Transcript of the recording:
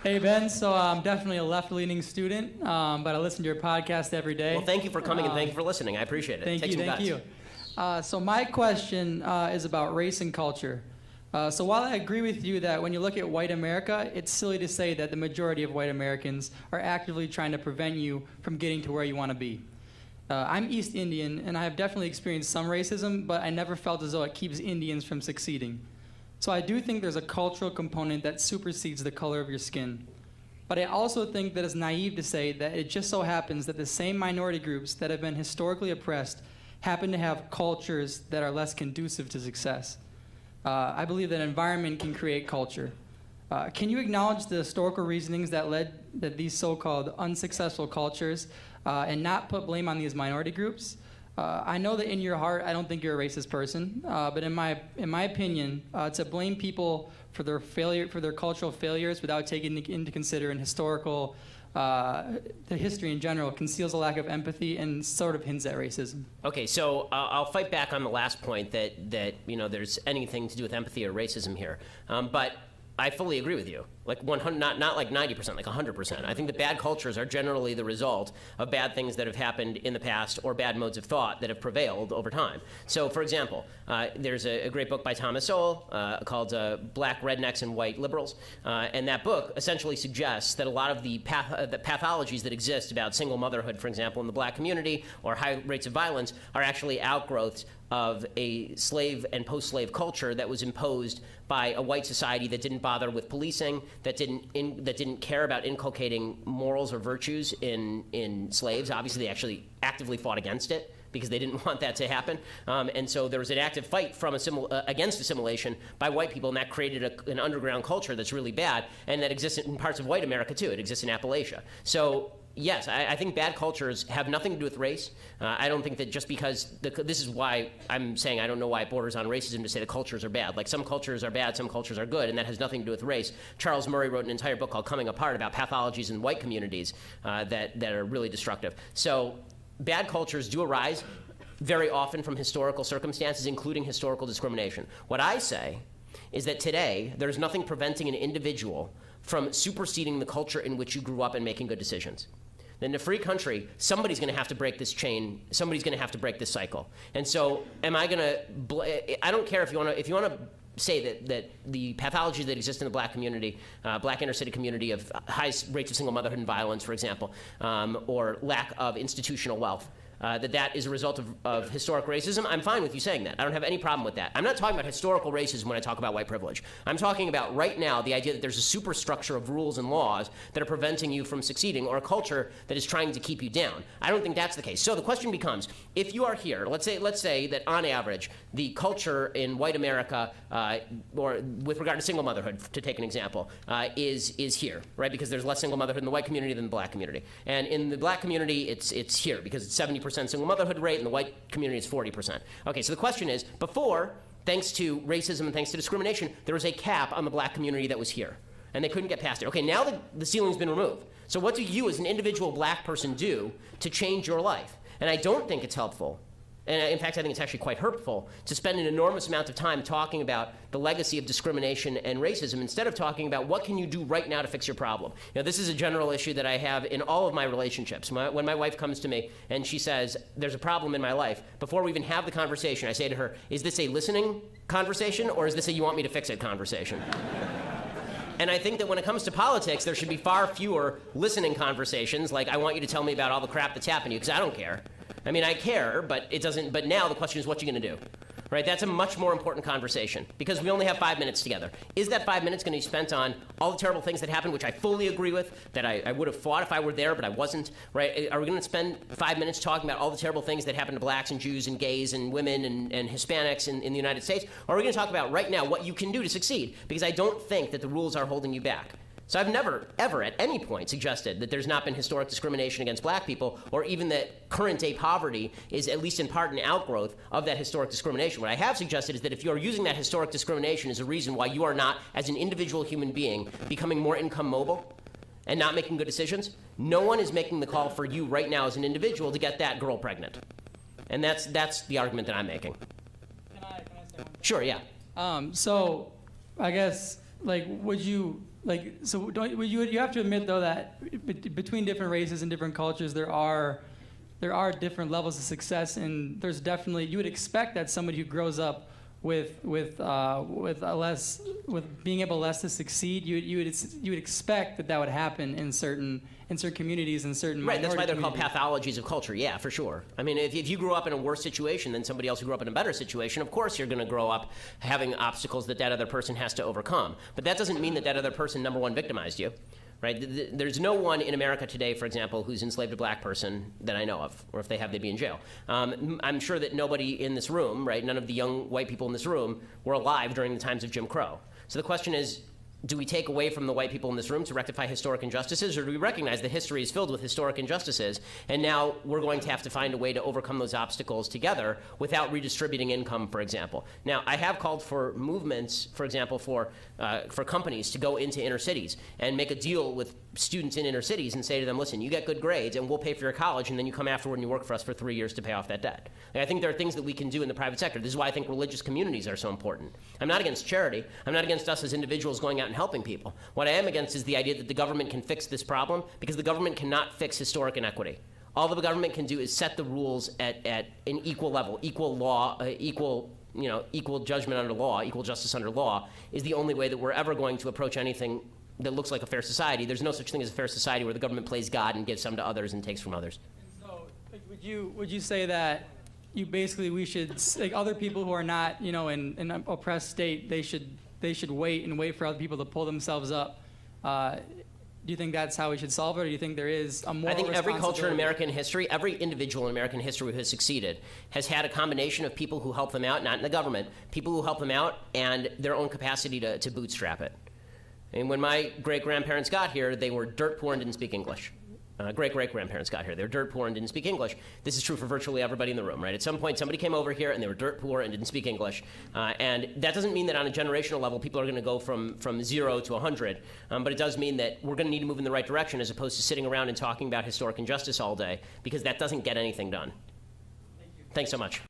Hey, Ben. So I'm definitely a left-leaning student, but I listen to your podcast every day. Well, thank you for coming and thank you for listening. I appreciate it. Thank you. So my question is about race and culture. So while I agree with you that when you look at white America, it's silly to say that the majority of white Americans are actively trying to prevent you from getting to where you want to be. I'm East Indian, and I have definitely experienced some racism, but I never felt as though it keeps Indians from succeeding. So I do think there's a cultural component that supersedes the color of your skin. But I also think that it's naive to say that it just so happens that the same minority groups that have been historically oppressed happen to have cultures that are less conducive to success. I believe that environment can create culture. Can you acknowledge the historical reasonings that led that these so-called unsuccessful cultures and not put blame on these minority groups? I know that in your heart, I don't think you're a racist person, but in my opinion, to blame people for their failure, for their cultural failures, without taking into consideration historical, the history in general, conceals a lack of empathy and sort of hints at racism. Okay, so I'll fight back on the last point that there's anything to do with empathy or racism here, but I fully agree with you. Like 100, not like 90%, like 100%. I think that bad cultures are generally the result of bad things that have happened in the past or bad modes of thought that have prevailed over time. So, for example, there's a great book by Thomas Sowell called Black Rednecks and White Liberals, and that book essentially suggests that a lot of the pathologies that exist about single motherhood, for example, in the black community, or high rates of violence, are actually outgrowths of a slave and post-slave culture that was imposed by a white society that didn't bother with policing, that didn't care about inculcating morals or virtues in slaves. Obviously, they actually actively fought against it because they didn't want that to happen. And so there was an active fight from against assimilation by white people, and that created an underground culture that's really bad, and that exists in parts of white America, too. It exists in Appalachia. So yes, I think bad cultures have nothing to do with race. I don't think that just because this is why I'm saying I don't know why it borders on racism to say the cultures are bad. Like, some cultures are bad, some cultures are good, and that has nothing to do with race. Charles Murray wrote an entire book called Coming Apart about pathologies in white communities that are really destructive. So bad cultures do arise very often from historical circumstances, including historical discrimination. What I say is that today there's nothing preventing an individual from superseding the culture in which you grew up and making good decisions. In a free country, somebody's going to have to break this chain. Somebody's going to have to break this cycle. And so, am I going to? I don't care if you want to say that the pathology that exists in the black community, black inner city community, of high rates of single motherhood and violence, for example, or lack of institutional wealth, that is a result of historic racism. I'm fine with you saying that. I don't have any problem with that. I'm not talking about historical racism when I talk about white privilege. I'm talking about right now the idea that there's a superstructure of rules and laws that are preventing you from succeeding, or a culture that is trying to keep you down. I don't think that's the case. So the question becomes, if you are here, let's say that on average, the culture in white America, or with regard to single motherhood, to take an example, is here, right? Because there's less single motherhood in the white community than the black community. And in the black community, it's here because it's 70% single motherhood rate, and the white community is 40%. Okay, so the question is, before, thanks to racism and thanks to discrimination, there was a cap on the black community that was here, and they couldn't get past it. Okay, now the ceiling's been removed. So what do you as an individual black person do to change your life? And I don't think it's helpful, and in fact I think it's actually quite hurtful, to spend an enormous amount of time talking about the legacy of discrimination and racism instead of talking about what can you do right now to fix your problem. You know, this is a general issue that I have in all of my relationships. When my wife comes to me and she says, there's a problem in my life, before we even have the conversation, I say to her, is this a listening conversation, or is this a you want me to fix it conversation? And I think that when it comes to politics, there should be far fewer listening conversations, like I want you to tell me about all the crap that's happened to you, because I don't care. I mean, I care, but it doesn't. But now the question is, what you going to do? Right? That's a much more important conversation, because we only have 5 minutes together. Is that 5 minutes going to be spent on all the terrible things that happened, which I fully agree with, that I would have fought if I were there, but I wasn't? Right? Are we going to spend 5 minutes talking about all the terrible things that happened to blacks and Jews and gays and women and Hispanics in the United States? Or are we going to talk about right now what you can do to succeed? Because I don't think that the rules are holding you back. So I've never, ever, at any point suggested that there's not been historic discrimination against black people, or even that current-day poverty is at least in part an outgrowth of that historic discrimination. What I have suggested is that if you are using that historic discrimination as a reason why you are not, as an individual human being, becoming more income mobile and not making good decisions, no one is making the call for you right now as an individual to get that girl pregnant. And that's the argument that I'm making. Can I say one thing? Sure, yeah. So I guess, like, would you So you have to admit though that between different races and different cultures there are different levels of success, and there's definitely, you would expect that somebody who grows up with being able less to succeed, you would expect that would happen in certain communities and certain right. That's why they're communities. called pathologies of culture. Yeah, for sure. I mean, if you grew up in a worse situation than somebody else who grew up in a better situation, of course you're going to grow up having obstacles that other person has to overcome. But that doesn't mean that other person, number one, victimized you. Right? There's no one in America today, for example, who's enslaved a black person that I know of, or if they have, they'd be in jail. I'm sure that nobody in this room, right, none of the young white people in this room were alive during the times of Jim Crow. So the question is, do we take away from the white people in this room to rectify historic injustices, or do we recognize that history is filled with historic injustices, and now we're going to have to find a way to overcome those obstacles together without redistributing income, for example? Now, I have called for movements, for example, for companies to go into inner cities and make a deal with students in inner cities and say to them, listen, you get good grades and we'll pay for your college, and then you come afterward and you work for us for 3 years to pay off that debt. And I think there are things that we can do in the private sector. This is why I think religious communities are so important. I'm not against charity. I'm not against us as individuals going out and helping people. What I am against is the idea that the government can fix this problem, because the government cannot fix historic inequity. All the government can do is set the rules at an equal level, equal law, equal judgment under law, equal justice under law is the only way that we're ever going to approach anything that looks like a fair society. There's no such thing as a fair society where the government plays God and gives some to others and takes from others. And so, would you say that we should, like, other people who are not, in an oppressed state, they should wait for other people to pull themselves up? Do you think that's how we should solve it, or do you think there is a moral I think every culture in responsibility? American history, every individual in American history who has succeeded has had a combination of people who help them out, not in the government, people who help them out, and their own capacity to bootstrap it. And when my great-grandparents got here, they were dirt poor and didn't speak English. Great-great-grandparents got here. They were dirt poor and didn't speak English. This is true for virtually everybody in the room, right? At some point, somebody came over here and they were dirt poor and didn't speak English. And that doesn't mean that on a generational level, people are going to go from 0 to 100. But it does mean that we're going to need to move in the right direction as opposed to sitting around and talking about historic injustice all day, because that doesn't get anything done. Thank you. Thanks so much.